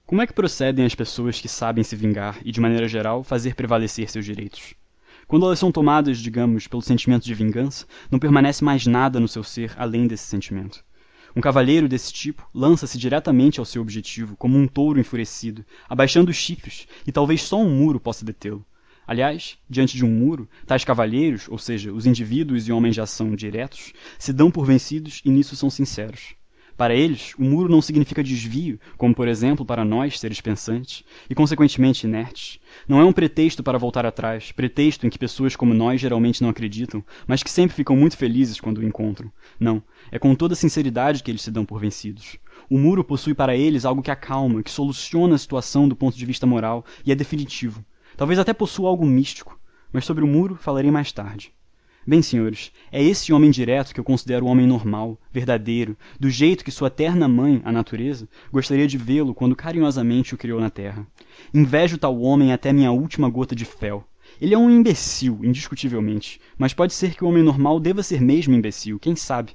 Como é que procedem as pessoas que sabem se vingar e, de maneira geral, fazer prevalecer seus direitos? Quando elas são tomadas, digamos, pelo sentimento de vingança, não permanece mais nada no seu ser além desse sentimento. Um cavalheiro desse tipo lança-se diretamente ao seu objetivo, como um touro enfurecido, abaixando os chifres, e talvez só um muro possa detê-lo. Aliás, diante de um muro, tais cavalheiros, ou seja, os indivíduos e homens de ação diretos, se dão por vencidos e nisso são sinceros. Para eles, o muro não significa desvio, como por exemplo para nós, seres pensantes, e consequentemente inertes. Não é um pretexto para voltar atrás, pretexto em que pessoas como nós geralmente não acreditam, mas que sempre ficam muito felizes quando o encontram. Não, é com toda sinceridade que eles se dão por vencidos. O muro possui para eles algo que acalma, que soluciona a situação do ponto de vista moral e é definitivo. Talvez até possua algo místico, mas sobre o muro falarei mais tarde. Bem, senhores, é esse homem direto que eu considero o homem normal, verdadeiro, do jeito que sua terna mãe, a natureza, gostaria de vê-lo quando carinhosamente o criou na terra. Invejo tal homem até minha última gota de fel. Ele é um imbecil, indiscutivelmente, mas pode ser que o homem normal deva ser mesmo imbecil, quem sabe?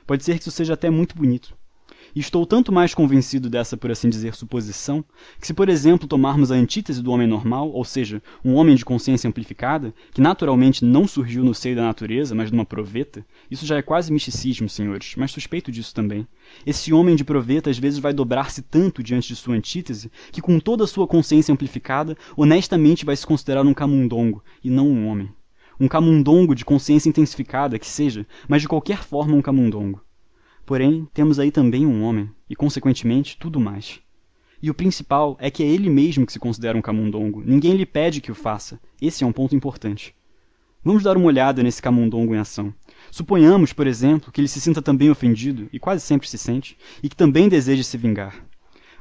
Pode ser que isso seja até muito bonito. E estou tanto mais convencido dessa, por assim dizer, suposição, que se, por exemplo, tomarmos a antítese do homem normal, ou seja, um homem de consciência amplificada, que naturalmente não surgiu no seio da natureza, mas numa proveta, isso já é quase misticismo, senhores, mas suspeito disso também. Esse homem de proveta às vezes vai dobrar-se tanto diante de sua antítese, que com toda a sua consciência amplificada, honestamente vai se considerar um camundongo, e não um homem. Um camundongo de consciência intensificada, que seja, mas de qualquer forma um camundongo. Porém, temos aí também um homem, e consequentemente tudo mais. E o principal é que é ele mesmo que se considera um camundongo, ninguém lhe pede que o faça, esse é um ponto importante. Vamos dar uma olhada nesse camundongo em ação. Suponhamos, por exemplo, que ele se sinta também ofendido, e quase sempre se sente, e que também deseje se vingar.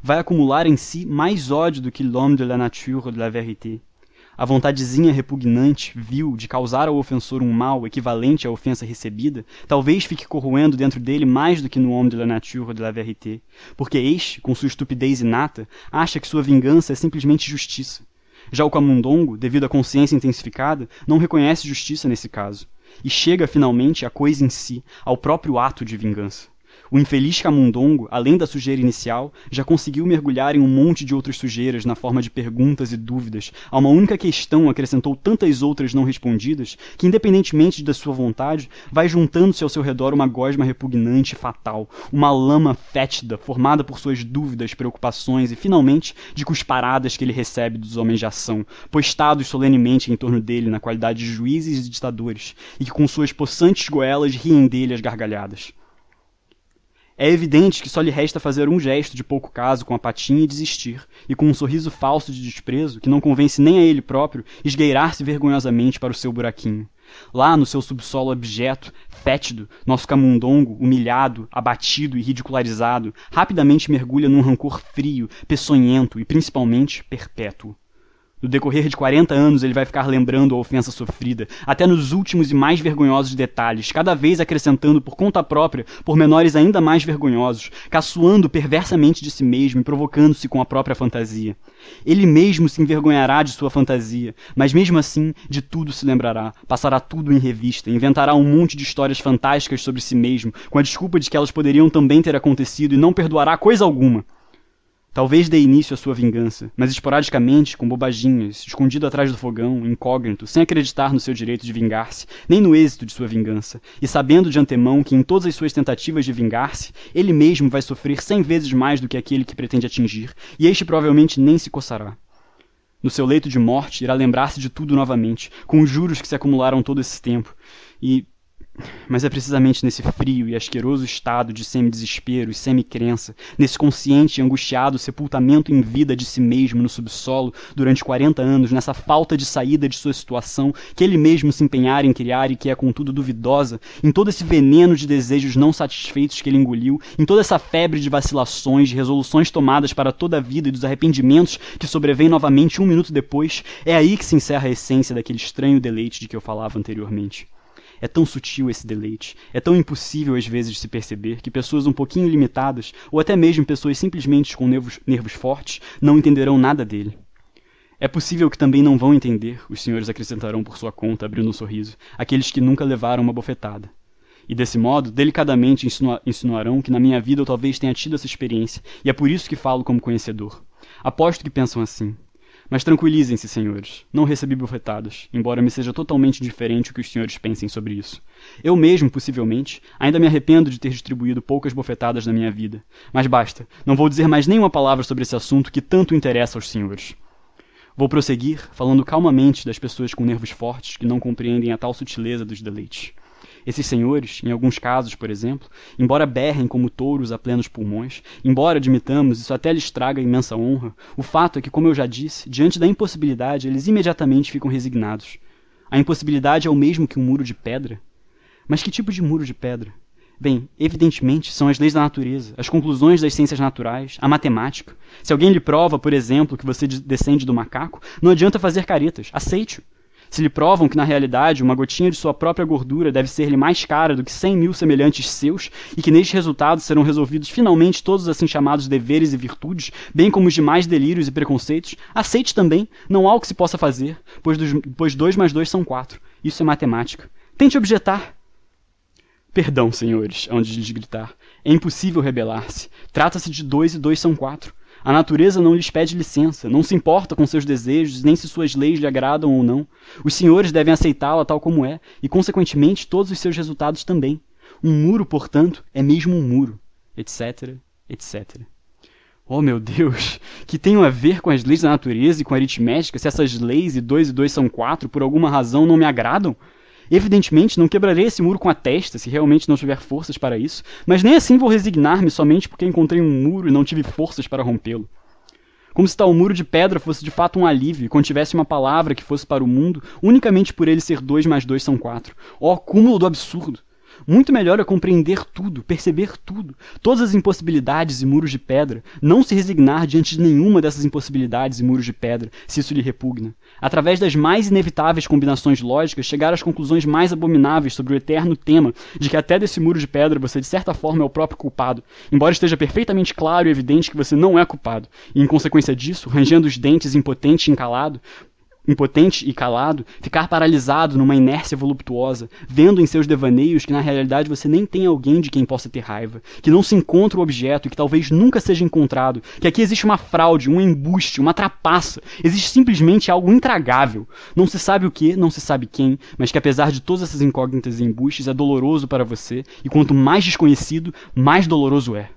Vai acumular em si mais ódio do que l'homme de la nature de la vérité. A vontadezinha repugnante, vil, de causar ao ofensor um mal equivalente à ofensa recebida, talvez fique corroendo dentro dele mais do que no homme de la nature de la vérité, porque este, com sua estupidez inata, acha que sua vingança é simplesmente justiça. Já o camundongo, devido à consciência intensificada, não reconhece justiça nesse caso, e chega finalmente à coisa em si, ao próprio ato de vingança. O infeliz camundongo, além da sujeira inicial, já conseguiu mergulhar em um monte de outras sujeiras na forma de perguntas e dúvidas. A uma única questão acrescentou tantas outras não respondidas que, independentemente da sua vontade, vai juntando-se ao seu redor uma gosma repugnante e fatal, uma lama fétida formada por suas dúvidas, preocupações e, finalmente, de cusparadas que ele recebe dos homens de ação, postados solenemente em torno dele na qualidade de juízes e ditadores, e que com suas possantes goelas riem dele às gargalhadas. É evidente que só lhe resta fazer um gesto de pouco caso com a patinha e desistir, e com um sorriso falso de desprezo, que não convence nem a ele próprio, esgueirar-se vergonhosamente para o seu buraquinho. Lá, no seu subsolo abjeto, fétido, nosso camundongo, humilhado, abatido e ridicularizado, rapidamente mergulha num rancor frio, peçonhento e, principalmente, perpétuo. No decorrer de 40 anos ele vai ficar lembrando a ofensa sofrida, até nos últimos e mais vergonhosos detalhes, cada vez acrescentando por conta própria pormenores ainda mais vergonhosos, caçoando perversamente de si mesmo e provocando-se com a própria fantasia. Ele mesmo se envergonhará de sua fantasia, mas mesmo assim de tudo se lembrará, passará tudo em revista, inventará um monte de histórias fantásticas sobre si mesmo, com a desculpa de que elas poderiam também ter acontecido e não perdoará coisa alguma. Talvez dê início à sua vingança, mas esporadicamente, com bobaginhas, escondido atrás do fogão, incógnito, sem acreditar no seu direito de vingar-se, nem no êxito de sua vingança, e sabendo de antemão que em todas as suas tentativas de vingar-se, ele mesmo vai sofrer 100 vezes mais do que aquele que pretende atingir, e este provavelmente nem se coçará. No seu leito de morte, irá lembrar-se de tudo novamente, com os juros que se acumularam todo esse tempo, Mas é precisamente nesse frio e asqueroso estado de semi-desespero e semi-crença, nesse consciente e angustiado sepultamento em vida de si mesmo no subsolo durante 40 anos, nessa falta de saída de sua situação que ele mesmo se empenhara em criar e que é contudo duvidosa, em todo esse veneno de desejos não satisfeitos que ele engoliu, em toda essa febre de vacilações, de resoluções tomadas para toda a vida e dos arrependimentos que sobrevêm novamente 1 minuto depois, é aí que se encerra a essência daquele estranho deleite de que eu falava anteriormente. É tão sutil esse deleite, é tão impossível às vezes de se perceber que pessoas um pouquinho limitadas, ou até mesmo pessoas simplesmente com nervos fortes, não entenderão nada dele. É possível que também não vão entender, os senhores acrescentarão por sua conta, abrindo um sorriso, aqueles que nunca levaram uma bofetada. E desse modo, delicadamente insinuarão que na minha vida eu talvez tenha tido essa experiência, e é por isso que falo como conhecedor. Aposto que pensam assim. Mas tranquilizem-se, senhores. Não recebi bofetadas, embora me seja totalmente indiferente o que os senhores pensem sobre isso. Eu mesmo, possivelmente, ainda me arrependo de ter distribuído poucas bofetadas na minha vida. Mas basta, não vou dizer mais nenhuma palavra sobre esse assunto que tanto interessa aos senhores. Vou prosseguir, falando calmamente das pessoas com nervos fortes que não compreendem a tal sutileza dos deleites. Esses senhores, em alguns casos, por exemplo, embora berrem como touros a plenos pulmões, embora admitamos isso até lhes traga imensa honra, o fato é que, como eu já disse, diante da impossibilidade, eles imediatamente ficam resignados. A impossibilidade é o mesmo que um muro de pedra? Mas que tipo de muro de pedra? Bem, evidentemente, são as leis da natureza, as conclusões das ciências naturais, a matemática. Se alguém lhe prova, por exemplo, que você descende do macaco, não adianta fazer caretas, aceite-o. Se lhe provam que, na realidade, uma gotinha de sua própria gordura deve ser-lhe mais cara do que 100.000 semelhantes seus, e que neste resultado serão resolvidos finalmente todos os assim chamados deveres e virtudes, bem como os demais delírios e preconceitos, aceite também, não há o que se possa fazer, pois 2 mais 2 são 4. Isso é matemática. Tente objetar. Perdão, senhores, hão de lhes gritar. É impossível rebelar-se. Trata-se de 2 e 2 são 4. A natureza não lhes pede licença, não se importa com seus desejos, nem se suas leis lhe agradam ou não. Os senhores devem aceitá-la tal como é, e consequentemente todos os seus resultados também. Um muro, portanto, é mesmo um muro, etc, etc. Oh, meu Deus, que tenho a ver com as leis da natureza e com a aritmética se essas leis e 2 são 4 por alguma razão não me agradam? Evidentemente, não quebrarei esse muro com a testa, se realmente não tiver forças para isso, mas nem assim vou resignar-me somente porque encontrei um muro e não tive forças para rompê-lo. Como se tal muro de pedra fosse de fato um alívio, e contivesse uma palavra que fosse para o mundo, unicamente por ele ser 2 mais 2 são 4. Oh, cúmulo do absurdo! Muito melhor é compreender tudo, perceber tudo, todas as impossibilidades e muros de pedra, não se resignar diante de nenhuma dessas impossibilidades e muros de pedra, se isso lhe repugna. Através das mais inevitáveis combinações lógicas, chegar às conclusões mais abomináveis sobre o eterno tema de que até desse muro de pedra você de certa forma é o próprio culpado, embora esteja perfeitamente claro e evidente que você não é culpado, e em consequência disso, rangendo os dentes impotente e calado, ficar paralisado numa inércia voluptuosa, vendo em seus devaneios que na realidade você nem tem alguém de quem possa ter raiva, que não se encontra o objeto e que talvez nunca seja encontrado, que aqui existe uma fraude, um embuste, uma trapaça, existe simplesmente algo intragável, não se sabe o que, não se sabe quem, mas que apesar de todas essas incógnitas e embustes é doloroso para você, e quanto mais desconhecido, mais doloroso é.